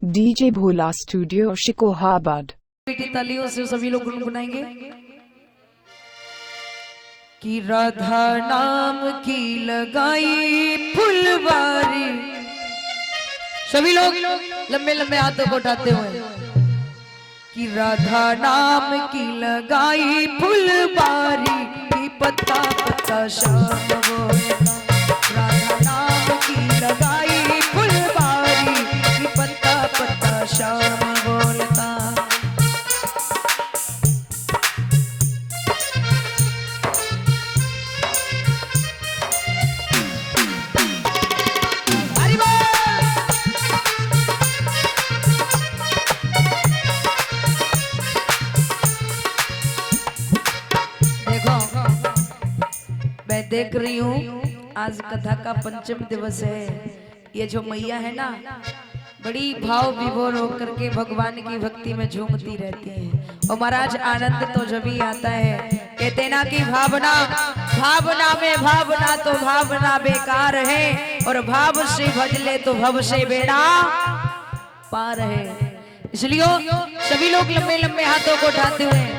DJ भोला studio Shikohabad. बेटी तालियों से सभी लोग गुनगुनाएंगे कि राधा नाम की लगाई फुलवारी। सभी लोग लंबे लंबे हाथों को उठाते हुए कि राधा नाम की लगाई फुलवारी की पत्ता पत्ता शाम बोले। राधा नाम की लगाई फुलवारी की पत्ता पत्ता शाम बोलता। मैं देख रही हूँ आज कथा का पंचम दिवस है। ये जो मैया है ना बड़ी भाव विभोर होकर के भगवान की भक्ति में झूमती रहती है। और महाराज आनंद तो जब ही आता है, कहते ना कि भावना भावना में भावना तो भावना बेकार है, और भाव से भजले तो भव से बेड़ा पार है। इसलिए सभी लोग लंबे लंबे हाथों को उठाते हुए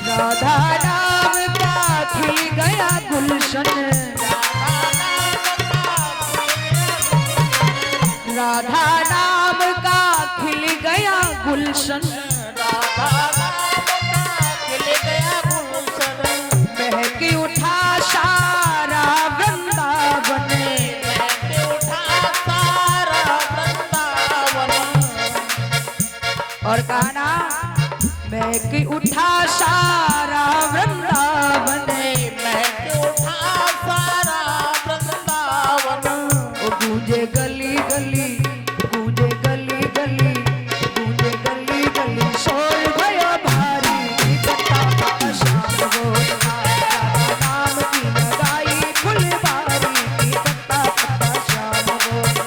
राधा नाम का खिल गया गुलशन। राधा नाम का खिल गया गुलशन। महकी उठा सारा वृंदावन। महकी उठा सारा वृंदावन। और कहा ना महकी उठा सारा वृंदावन। महकी उठा सारा वृंदावन। ओ गूंजे गली गली गूंजे गली गली गूंजे गली गली शोर गया भारी। पत्ता पत्ता शाम बोलता। राधा नाम की लगाई फुलवारी की पत्ता पत्ता शाम बोलता।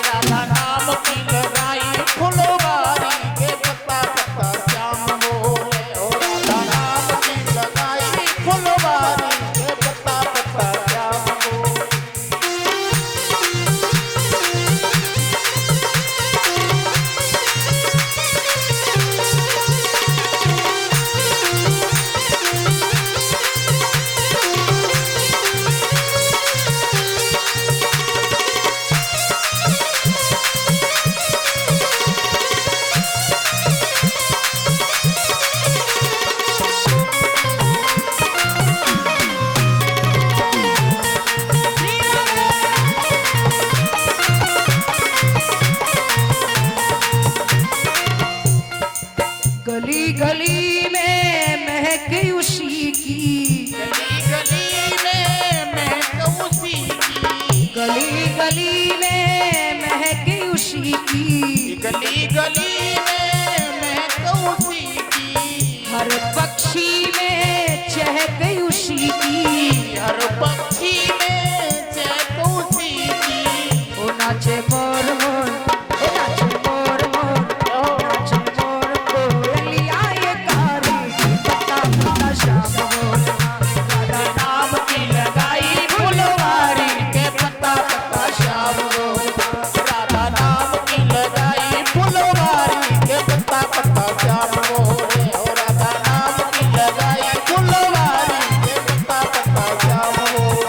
राधा नाम की लगाई फुलवारी के पत्ता पत्ता शाम बोले। राधा नाम की लगाई फुलवारी के पत्ता पत्ता शाम बोले। गली गली में महक उसी की। गली गली में महक उसी की। गली गली में महक उसी की। गली गली में महक उसी की। हर पक्षी में चहक उसी की। हर पक्षी में चहक उसी की। नाचे मोर मोर, नाचे मोर मोर, नाचे मोर कोयलिया ये कारी, पत्ता पत्ता श्याम बोल, राधा नाम की लगाई फुलवारी के पत्ता पत्ता श्याम बोल, राधा नाम की लगाई फुलवारी के पत्ता पत्ता श्याम बोल, राधा नाम की लगाई फुलवारी के पत्ता पत्ता श्याम बोल।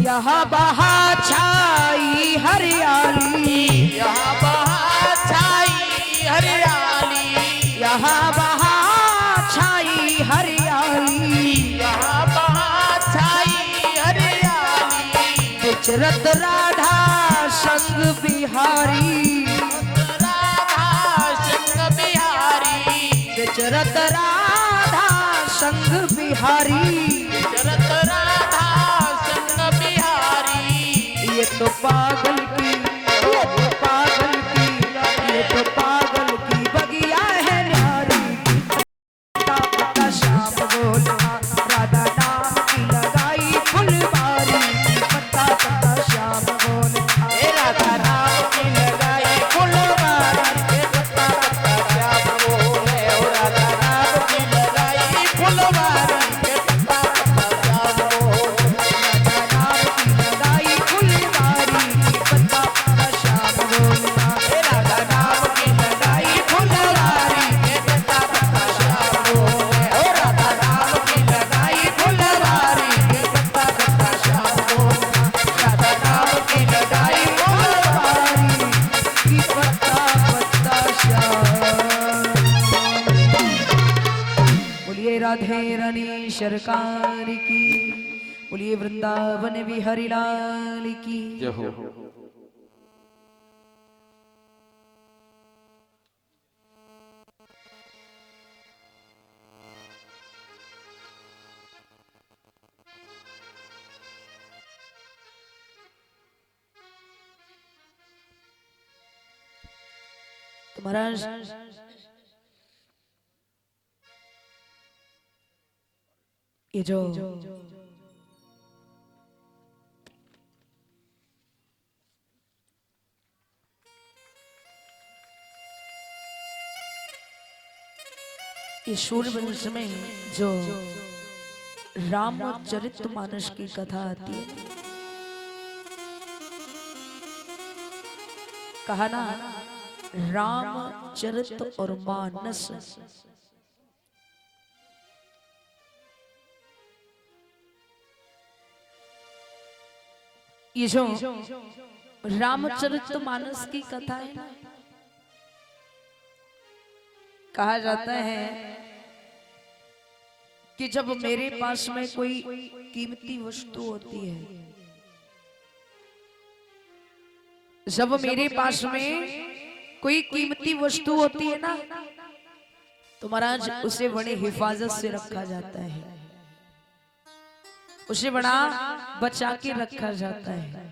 यहाँ बहा छाई हरियाली, यहाँ बहा छाई हरियाली, यहाँ बहा छाई हरियाली, यहाँ बहा छाई हरियाली, विचरत राधा संग बिहारी, राधा संग बिहारी, विचरत राधा संग बिहारी, विचरत राधा ये तो पागल की, ये तो पागल की, ये तो पागल की बगिया है न्यारी, पत्ता पत्ता श्याम बोल, राधा नाम की लगाई फुलवारी, पत्ता पत्ता श्याम बोल, राधा नाम की लगाई फुलवारी, पत्ता पत्ता श्याम बोल, राधा नाम की लगाई फुलवारी, पत्ता पत्ता श्याम बोल, राधा नाम की लगाई पत्ता पत्ता श्याम बोलना, राधा नाम की लगाई फुलवारी के पत्ता पत्ता श्याम बोल, राधा नाम की लगाई फुलवारी के पत्ता पत्ता श्याम बोलना, राधा नाम की लगाई फुलवारी की पत्ता पत्ता श्याम। बोलिए राधे रानी सरकार की, बोलिए वृंदावन बिहारी लाल की जय हो। तुम्हारा ये जो सूर्यवंश में जो रामचरितमानस की कथा आती है, कहा ना रामचरित और मानस, ये जो रामचरितमानस की कथा है ना, कहा जाता है कि जब मेरे पास में कोई कीमती वस्तु होती है, जब मेरे पास में कोई कीमती वस्तु होती है ना, तो महाराज उसे बड़े हिफाजत से रखा जाता है, उसे बड़ा बचा के रखा जाता है,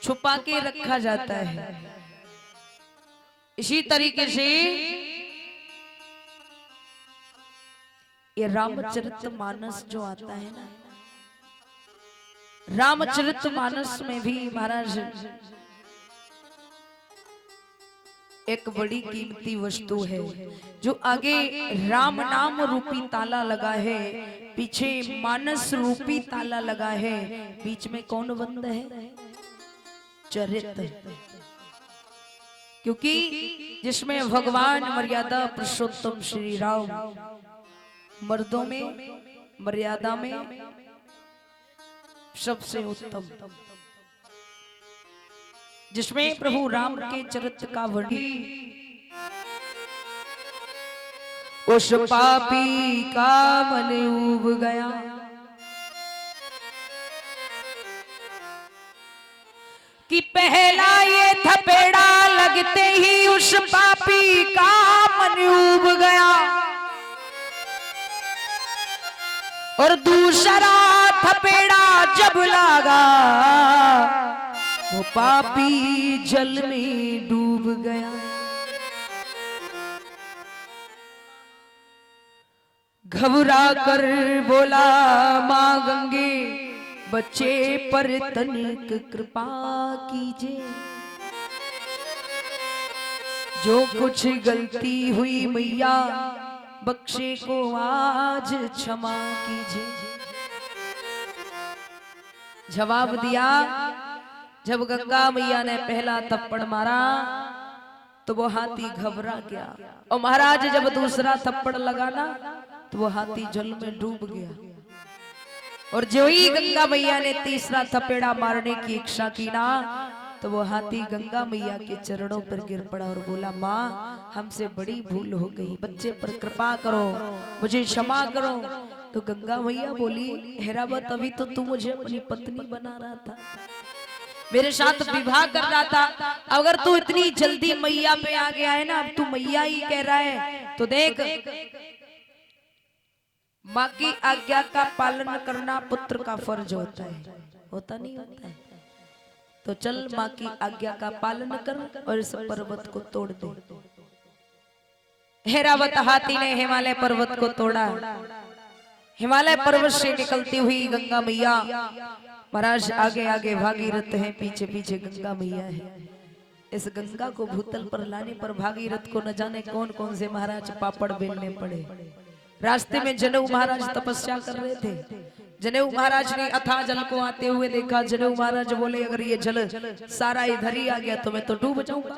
छुपा के रखा जाता है। इसी तरीके से ये रामचरितमानस जो आता है ना, रामचरितमानस में भी महाराज एक बड़ी कीमती वस्तु है, जो आगे राम नाम रूपी ताला लगा है, पीछे मानस रूपी ताला लगा है, बीच में कौन बंद है? चरित्र। क्योंकि जिसमें भगवान मर्यादा पुरुषोत्तम श्री राम मर्दों में मर्यादा में सबसे उत्तम, जिसमें प्रभु राम के चरित्र का वर्णन उस पापी का मन उब गया। कि पहला ये थपेड़ा लगते ही उस पापी का मन उब गया और दूसरा थपेड़ा जब लगा वो पापी जल में डूब गया। घबरा कर बोला मां गंगे बच्चे पर तनिक कृपा कीजिए, जो कुछ गलती हुई मैया बख्शे को आज क्षमा कीजिए। जवाब दिया, जब गंगा मैया ने पहला थप्पड़ मारा तो वो हाथी घबरा गया और महाराज जब दूसरा थप्पड़ लगाना तो वो हाथी जल में डूब गया। और जो ही गंगा मैया ने तीसरा थपेड़ा मारने की इच्छा की ना तो वो हाथी गंगा मैया के चरणों पर गिर पड़ा और बोला माँ हमसे बड़ी भूल हो गई, बच्चे पर कृपा करो, मुझे क्षमा करो। तो गंगा मैया बोली हेरावत अभी तो तू मुझे अपनी पत्नी बना रहा था, मेरे साथ विवाह कर रहा था, अगर तू इतनी जल्दी मैया पे आ गया है ना, अब तू मैया ही कह रहा है तो देख माँ की आज्ञा का पालन करना पुत्र का फर्ज होता है, होता नहीं होता है। तो चल माँ की आज्ञा का पालन कर और इस पर्वत को तोड़ दे। हेरावत हाथी ने हिमालय पर्वत को तोड़ा। हिमालय पर्वत से निकलती हुई गंगा मैया, महाराज आगे आगे भागीरथ है, पीछे पीछे गंगा मैया है। इस गंगा को भूतल पर लाने पर भागीरथ को न जाने कौन कौन से महाराज पापड़ बेलने पड़े। रास्ते में जनेऊ महाराज तपस्या कर रहे थे। जनेऊ महाराज ने अथाह जल को आते हुए देखा। जनेऊ महाराज बोले अगर ये जल सारा इधर ही आ गया तो मैं तो डूब जाऊंगा।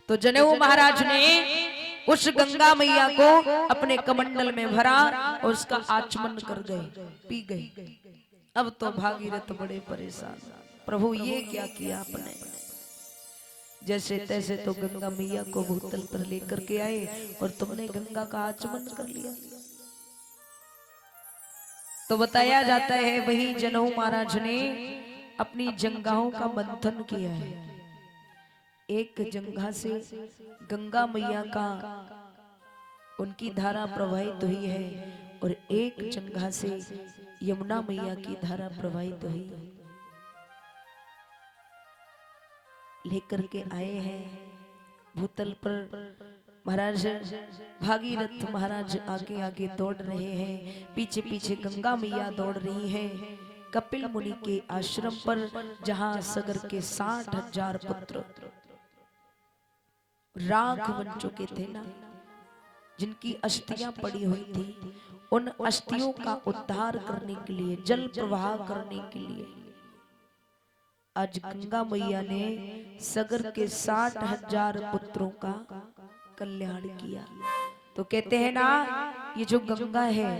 तो जनेऊ महाराज ने उस गंगा मैया को अपने कमंडल में भरा और उसका आचमन कर गए, पी गए। अब तो भागीरथ बड़े परेशान, प्रभु ये क्या किया आपने। जैसे तैसे तो गंगा मैया को भूतल पर लेकर के आए और तुमने गंगा का आचमन कर लिया। तो बताया जाता है वही जनेऊ महाराज ने अपनी जंघाओं का मंथन किया है। एक जंघा से गंगा मैया का उनकी धारा प्रवाहित हुई है और एक जंघा से यमुना मैया की धारा प्रवाहित हुई है। लेकर के आए हैं भूतल पर। महाराज भागीरथ महाराज आगे आगे दौड़ रहे हैं, पीछे पीछे गंगा मैया दौड़ रही है। कपिल मुनि के आश्रम पर जहां सगर के 60,000 पुत्र राख बन चुके थे ना, जिनकी अस्थियां पड़ी हुई थी, उन अस्थियों का उद्धार करने के लिए, जल प्रवाह करने के लिए आज गंगा मैया ने सगर के 60,000 पुत्रों का कल्याण किया। तो कहते हैं ना ये जो गंगा है,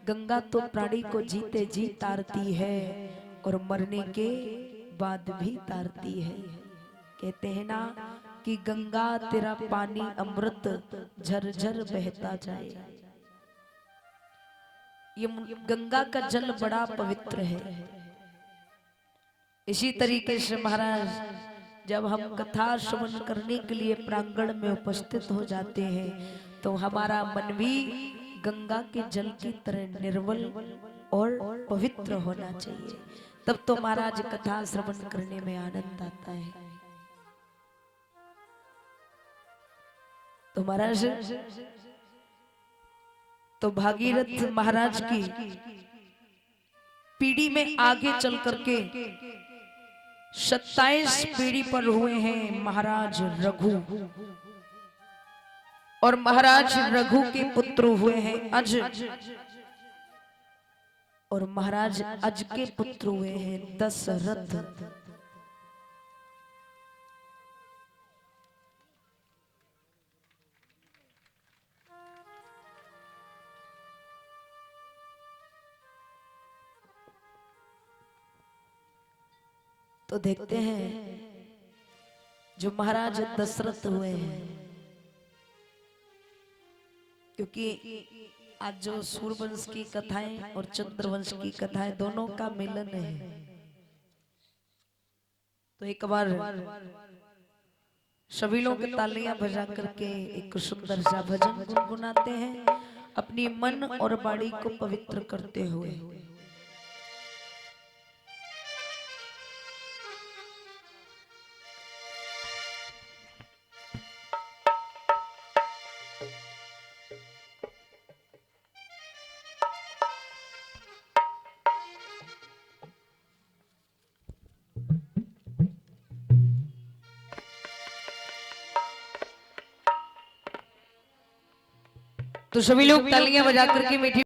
गंगा तो प्राणी को जीते जी तारती है और मरने के बाद भी तारती है। कहते हैं ना कि गंगा तेरा पानी अमृत झरझर बहता जाए। ये गंगा का जल बड़ा पवित्र है। इसी तरीके से महाराज जब हम कथा श्रवण करने के लिए प्रांगण में उपस्थित हो जाते हैं तो हमारा मन भी गंगा के जल की तरह निर्मल और पवित्र होना चाहिए। तब तो महाराज कथा श्रवण करने में आनंद आता है। तो महाराज तो भागीरथ महाराज की पीढ़ी में आगे चल करके 27 पीढ़ी पर हुए हैं महाराज रघु, और महाराज रघु के पुत्र हुए हैं अज, और महाराज अज के पुत्र हुए हैं दशरथ। तो देखते हैं जो महाराज दशरथ हुए हैं, क्योंकि आज जो सूर्यवंश की कथाएं और चंद्रवंश की कथाएं दोनों का मिलन है। तो एक बार सभी लोग तालियां बजा करके एक सुंदर सा भजन गुनगुनाते हैं अपनी मन और वाणी को पवित्र करते हुए। तो सभी लोग तालियां बजा करके मीठी